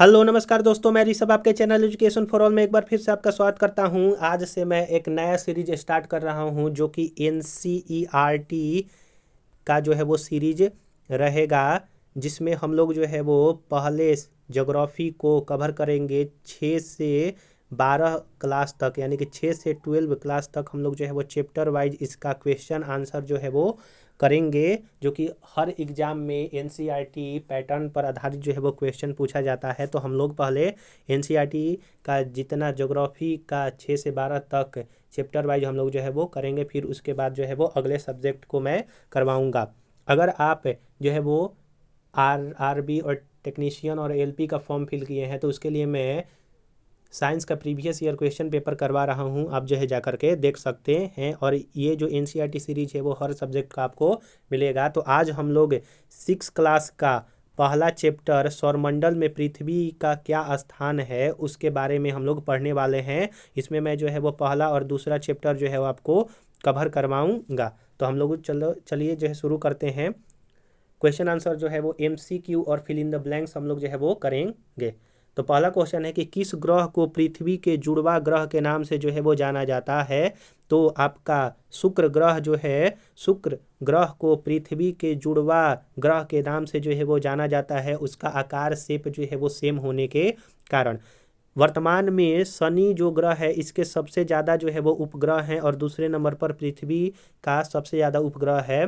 Hello नमस्कार दोस्तों, मैं ऋषभ आपके चैनल एजुकेशन फॉर ऑल में एक बार फिर से आपका स्वागत करता हूं। आज से मैं एक नया सीरीज स्टार्ट कर रहा हूं जो कि एनसीईआरटी का जो है वो सीरीज रहेगा, जिसमें हम लोग जो है वो पहले ज्योग्राफी को कवर करेंगे 6 से 12 क्लास तक, यानी कि 6 से 12 क्लास तक हम लोग जो है वो चैप्टर वाइज इसका क्वेश्चन आंसर जो है वो करेंगे, जो कि हर एग्जाम में एनसीईआरटी पैटर्न पर आधारित जो है वो क्वेश्चन पूछा जाता है। तो हम लोग पहले एनसीईआरटी का जितना ज्योग्राफी का 6 से 12 तक चैप्टर वाइज हम लोग जो है वो करेंगे, फिर उसके बाद जो है वो अगले सब्जेक्ट को मैं करवाऊँगा। अगर आप जो है वो आरबी और टेक्नीशियन और एलपी का फॉर्म फिल किए हैं तो उसके लिए मैं साइंस का प्रीवियस ईयर क्वेश्चन पेपर करवा रहा हूं, आप जो है जा करके देख सकते हैं। और ये जो एनसीईआरटी सीरीज है वो हर सब्जेक्ट का आपको मिलेगा। तो आज हम लोग 6 क्लास का पहला चैप्टर सौरमंडल में पृथ्वी का क्या स्थान है उसके बारे में हम लोग पढ़ने वाले हैं। इसमें मैं जो है वो पहला और दूसरा चैप्टर जो है वो आपको कवर करवाऊँगा। तो हम लोग चलिए जो है शुरू करते हैं। क्वेश्चन आंसर जो है वो एमसीक्यू और फिल इन द ब्लैंक्स हम लोग जो है वो करेंगे। तो पहला क्वेश्चन है कि किस ग्रह को पृथ्वी के जुड़वा ग्रह के नाम से जो है वो जाना जाता है। तो आपका शुक्र ग्रह जो है, शुक्र ग्रह को पृथ्वी के जुड़वा ग्रह के नाम से जो है वो जाना जाता है, उसका आकार शेप जो है वो सेम होने के कारण। वर्तमान में शनि जो ग्रह है इसके सबसे ज़्यादा जो है वो उपग्रह हैं और दूसरे नंबर पर पृथ्वी का सबसे ज़्यादा उपग्रह है।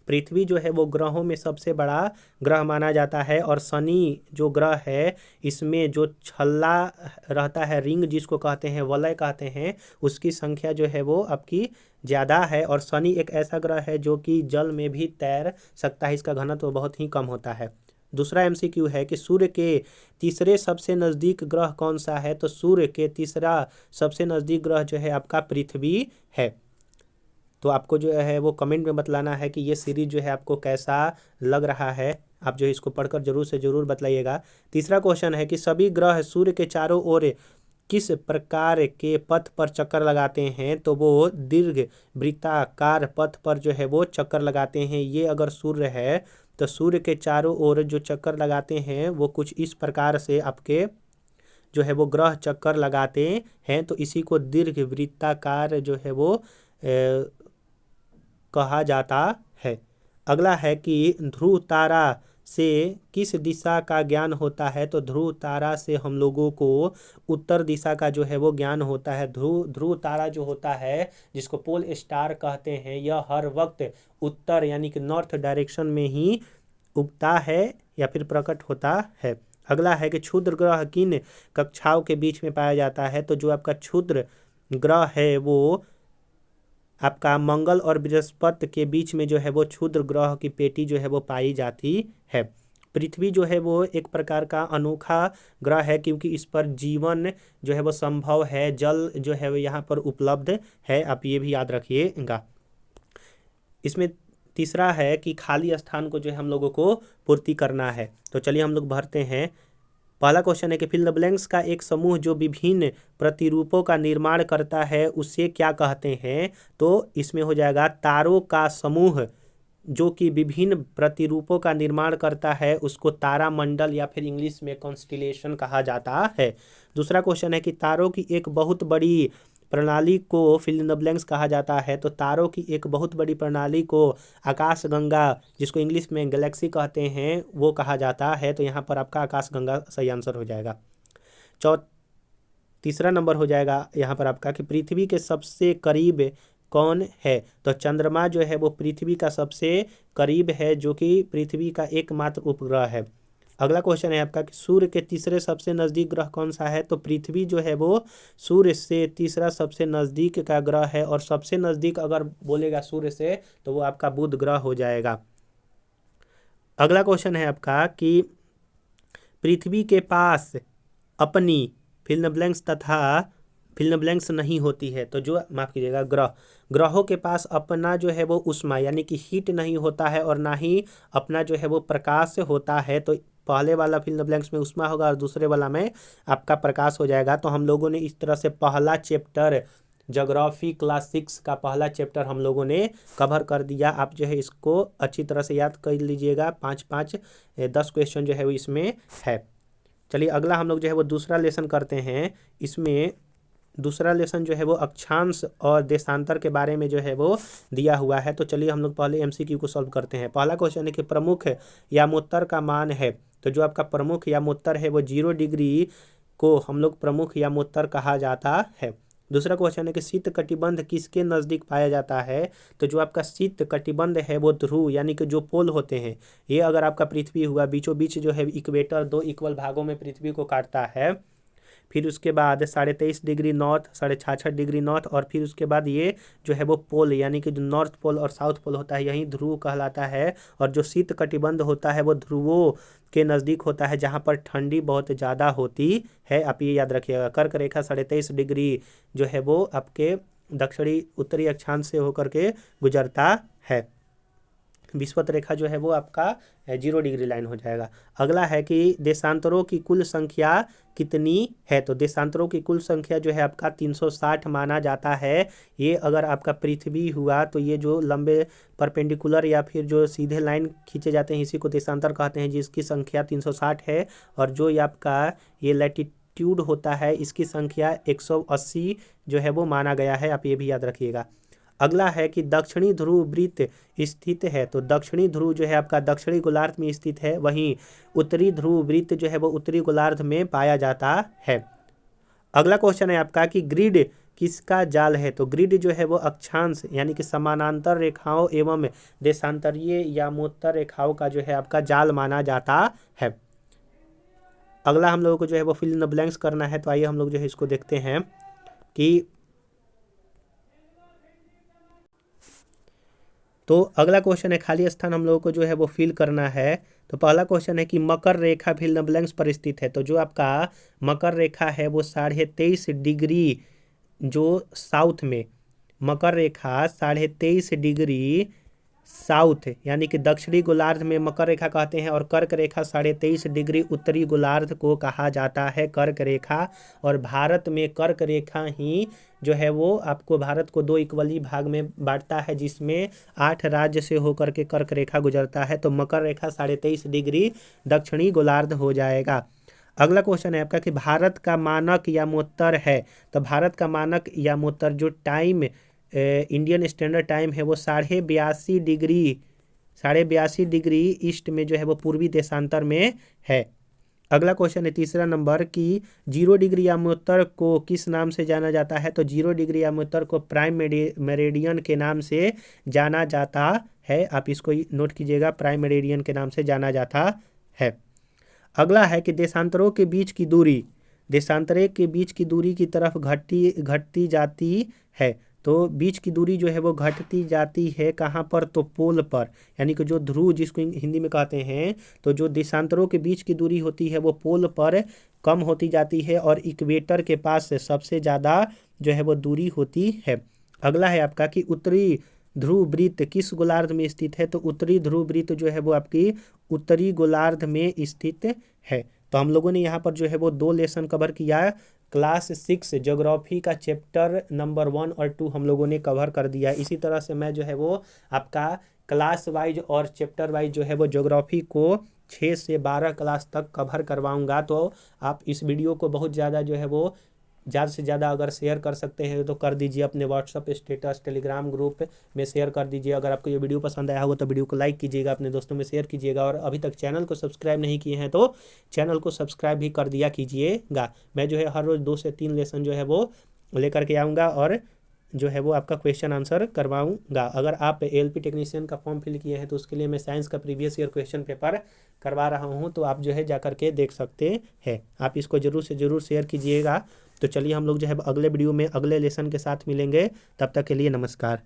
पृथ्वी जो है वो ग्रहों में सबसे बड़ा ग्रह माना जाता है और शनि जो ग्रह है इसमें जो छल्ला रहता है, रिंग जिसको कहते हैं, वलय कहते हैं, उसकी संख्या जो है वो आपकी ज़्यादा है। और शनि एक ऐसा ग्रह है जो कि जल में भी तैर सकता है, इसका घनत्व बहुत ही कम होता है। दूसरा एमसीक्यू है कि सूर्य के तीसरे सबसे नज़दीक ग्रह कौन सा है। तो सूर्य के तीसरा सबसे नज़दीक ग्रह जो है आपका पृथ्वी है। तो आपको जो है वो कमेंट में बतलाना है कि ये सीरीज जो है आपको कैसा लग रहा है। आप जो है इसको पढ़कर जरूर से जरूर बतलाइएगा। तीसरा क्वेश्चन है कि सभी ग्रह सूर्य के चारों ओर किस प्रकार के पथ पर चक्कर लगाते हैं। तो वो दीर्घ वृत्ताकार पथ पर जो है वो चक्कर लगाते हैं। ये अगर सूर्य है तो सूर्य के चारों ओर जो चक्कर लगाते हैं वो कुछ इस प्रकार से आपके जो है वो ग्रह चक्कर लगाते हैं। तो इसी को दीर्घ वृत्ताकार जो है वो कहा जाता है। अगला है कि ध्रुव तारा से किस दिशा का ज्ञान होता है। तो ध्रुव तारा से हम लोगों को उत्तर दिशा का जो है वो ज्ञान होता है। ध्रुव तारा जो होता है, जिसको पोल स्टार कहते हैं, यह हर वक्त उत्तर यानी कि नॉर्थ डायरेक्शन में ही उगता है या फिर प्रकट होता है। अगला है कि क्षुद्र ग्रह किन कक्षाओं के बीच में पाया जाता है। तो जो आपका क्षुद्र ग्रह है वो आपका मंगल और बृहस्पति के बीच में जो है वो क्षुद्र ग्रह की पेटी जो है वो पाई जाती है। पृथ्वी जो है वो एक प्रकार का अनोखा ग्रह है क्योंकि इस पर जीवन जो है वो संभव है, जल जो है वो यहाँ पर उपलब्ध है, आप ये भी याद रखिएगा। इसमें तीसरा है कि खाली स्थान को जो है हम लोगों को पूर्ति करना है। तो चलिए हम लोग भरते हैं। पहला क्वेश्चन है कि फिल द ब्लैंक्स का एक समूह जो विभिन्न प्रतिरूपों का निर्माण करता है उसे क्या कहते हैं। तो इसमें हो जाएगा तारों का समूह जो कि विभिन्न प्रतिरूपों का निर्माण करता है उसको तारामंडल या फिर इंग्लिश में कॉन्स्टिलेशन कहा जाता है। दूसरा क्वेश्चन है कि तारों की एक बहुत बड़ी प्रणाली को फिल इन द ब्लैंक्स कहा जाता है। तो तारों की एक बहुत बड़ी प्रणाली को आकाशगंगा, जिसको इंग्लिश में गैलेक्सी कहते हैं, वो कहा जाता है। तो यहाँ पर आपका आकाशगंगा सही आंसर हो जाएगा। तीसरा नंबर हो जाएगा यहाँ पर आपका कि पृथ्वी के सबसे करीब कौन है। तो चंद्रमा जो है वो पृथ्वी का सबसे करीब है, जो कि पृथ्वी का एकमात्र उपग्रह है। अगला क्वेश्चन है आपका कि सूर्य के तीसरे सबसे नज़दीक ग्रह कौन सा है। तो पृथ्वी जो है वो सूर्य से तीसरा सबसे नज़दीक का ग्रह है और सबसे नज़दीक अगर बोलेगा सूर्य से तो वो आपका बुध ग्रह हो जाएगा। अगला क्वेश्चन है आपका कि पृथ्वी के पास अपनी फिल इन द ब्लैंक्स तथा फिल इन द ब्लैंक्स नहीं होती है। तो जो माफ़ कीजिएगा, ग्रहों के पास अपना जो है वो उष्मा यानी कि हीट नहीं होता है और ना ही अपना जो है वो प्रकाश होता है। तो पहले वाला फिल इन द ब्लैंक्स में उष्मा होगा और दूसरे वाला में आपका प्रकाश हो जाएगा। तो हम लोगों ने इस तरह से पहला चैप्टर ज्योग्राफी क्लास 6 का पहला चैप्टर हम लोगों ने कवर कर दिया। आप जो है इसको अच्छी तरह से याद कर लीजिएगा। 5-5 10 क्वेश्चन जो है वो इसमें है। चलिए अगला हम लोग जो है वो दूसरा लेसन करते हैं। इसमें दूसरा लेसन जो है वो अक्षांश और देशांतर के बारे में जो है वो दिया हुआ है। तो चलिए हम लोग पहले एमसीक्यू को सॉल्व करते हैं। पहला क्वेश्चन है कि प्रमुख यामोत्तर का मान है। तो जो आपका प्रमुख यामोत्तर है वो 0 डिग्री को हम लोग प्रमुख यामोत्तर कहा जाता है। दूसरा क्वेश्चन है कि शीत कटिबंध किसके नज़दीक पाया जाता है। तो जो आपका शीत कटिबंध है वो ध्रुव यानी कि जो पोल होते हैं, ये अगर आपका पृथ्वी हुआ, बीचों बीच जो है इक्वेटर 2 इक्वल भागों में पृथ्वी को काटता है। फिर उसके बाद 23.5 डिग्री नॉर्थ, 66.5 डिग्री नॉर्थ, और फिर उसके बाद ये जो है वो पोल यानी कि जो नॉर्थ पोल और साउथ पोल होता है यही ध्रुव कहलाता है। और जो शीत कटिबंध होता है वो ध्रुवों के नज़दीक होता है जहाँ पर ठंडी बहुत ज़्यादा होती है। आप ये याद रखिएगा। कर्क रेखा 23.5 डिग्री जो है वो आपके दक्षिणी उत्तरी अक्षांश से होकर के गुजरता है। विषुवत रेखा जो है वो आपका 0 डिग्री लाइन हो जाएगा। अगला है कि देशांतरों की कुल संख्या कितनी है। तो देशांतरों की कुल संख्या जो है आपका 360 माना जाता है। ये अगर आपका पृथ्वी हुआ तो ये जो लंबे परपेंडिकुलर या फिर जो सीधे लाइन खींचे जाते हैं इसी को देशांतर कहते हैं, जिसकी संख्या 360 है। और जो ये आपका ये लैटिट्यूड होता है इसकी संख्या 180 जो है वो माना गया है। आप ये भी याद रखिएगा। अगला है कि दक्षिणी ध्रुव वृत्त स्थित है। तो दक्षिणी ध्रुव जो है आपका दक्षिणी गोलार्ध में स्थित है, वहीं उत्तरी ध्रुव वृत्त जो है वो उत्तरी गोलार्ध में पाया जाता है। अगला क्वेश्चन है आपका कि ग्रिड किसका जाल है। तो ग्रिड जो है वो अक्षांश यानी कि समानांतर रेखाओं एवं देशांतरीय यामोत्तर रेखाओं का जो है आपका जाल माना जाता है। अगला हम लोगों को जो है वो फिल इन द ब्लैंक्स करना है। तो आइए हम लोग जो है इसको देखते हैं कि तो अगला क्वेश्चन है खाली स्थान हम लोगों को जो है वो फिल करना है। तो पहला क्वेश्चन है कि मकर रेखा फिल इन द ब्लैंक्स पर स्थित है। तो जो आपका मकर रेखा है वो 23.5 डिग्री जो साउथ में, मकर रेखा 23.5 डिग्री साउथ यानी कि दक्षिणी गोलार्ध में मकर रेखा कहते हैं। और कर्क रेखा 23.5 डिग्री उत्तरी गोलार्ध को कहा जाता है कर्क रेखा। और भारत में कर्क रेखा ही जो है वो आपको भारत को 2 इक्वली भाग में बांटता है, जिसमें 8 राज्य से होकर के कर्क रेखा गुजरता है। तो मकर रेखा 23.5 डिग्री दक्षिणी गोलार्ध हो जाएगा। अगला क्वेश्चन है आपका कि भारत का मानक यामोत्तर है। तो भारत का मानक यामोत्तर जो टाइम इंडियन स्टैंडर्ड टाइम है वो 82.5 डिग्री ईस्ट में जो है वो पूर्वी देशांतर में है। अगला क्वेश्चन है तीसरा नंबर कि 0 डिग्री यामोत्तर को किस नाम से जाना जाता है। तो 0 डिग्री यामोत्तर को प्राइम मेरिडियन के नाम से जाना जाता है। आप इसको नोट कीजिएगा, प्राइम मेरिडियन के नाम से जाना जाता है। अगला है कि देशांतरों के बीच की दूरी, देशांतरे के बीच की दूरी की तरफ घटती जाती है। तो बीच की दूरी जो है वो घटती जाती है कहाँ पर। तो पोल पर, यानी कि जो ध्रुव जिसको हिंदी में कहते हैं। तो जो देशांतरों के बीच की दूरी होती है वो पोल पर कम होती जाती है और इक्वेटर के पास सबसे ज़्यादा जो है वो दूरी होती है। अगला है आपका कि उत्तरी ध्रुव वृत्त किस गोलार्ध में स्थित है। तो उत्तरी ध्रुव वृत्त जो है वो आपकी उत्तरी गोलार्ध में स्थित है। तो हम लोगों ने यहाँ पर जो है वो 2 लेसन कवर किया। क्लास 6 ज्योग्राफी का चैप्टर नंबर 1 और 2 हम लोगों ने कवर कर दिया। इसी तरह से मैं जो है वो आपका क्लास वाइज और चैप्टर वाइज जो है वो ज्योग्राफी को 6 से 12 क्लास तक कवर करवाऊंगा। तो आप इस वीडियो को बहुत ज़्यादा जो है वो ज़्यादा से ज़्यादा अगर शेयर कर सकते हैं तो कर दीजिए। अपने व्हाट्सअप स्टेटस टेलीग्राम ग्रुप में शेयर कर दीजिए। अगर आपको ये वीडियो पसंद आया होगा तो वीडियो को लाइक कीजिएगा, अपने दोस्तों में शेयर कीजिएगा। और अभी तक चैनल को सब्सक्राइब नहीं किए हैं तो चैनल को सब्सक्राइब भी कर दिया कीजिएगा। मैं जो है हर रोज़ 2 से 3 लेसन जो है वो लेकर के आऊँगा और जो है वो आपका क्वेश्चन आंसर करवाऊंगा। अगर आप एलपी टेक्नीशियन का फॉर्म फिल किए हैं तो उसके लिए मैं साइंस का प्रीवियस ईयर क्वेश्चन पेपर करवा रहा हूं, तो आप जो है जा करके देख सकते हैं। आप इसको ज़रूर से ज़रूर शेयर कीजिएगा। तो चलिए हम लोग जो है अगले वीडियो में अगले लेसन के साथ मिलेंगे। तब तक के लिए नमस्कार।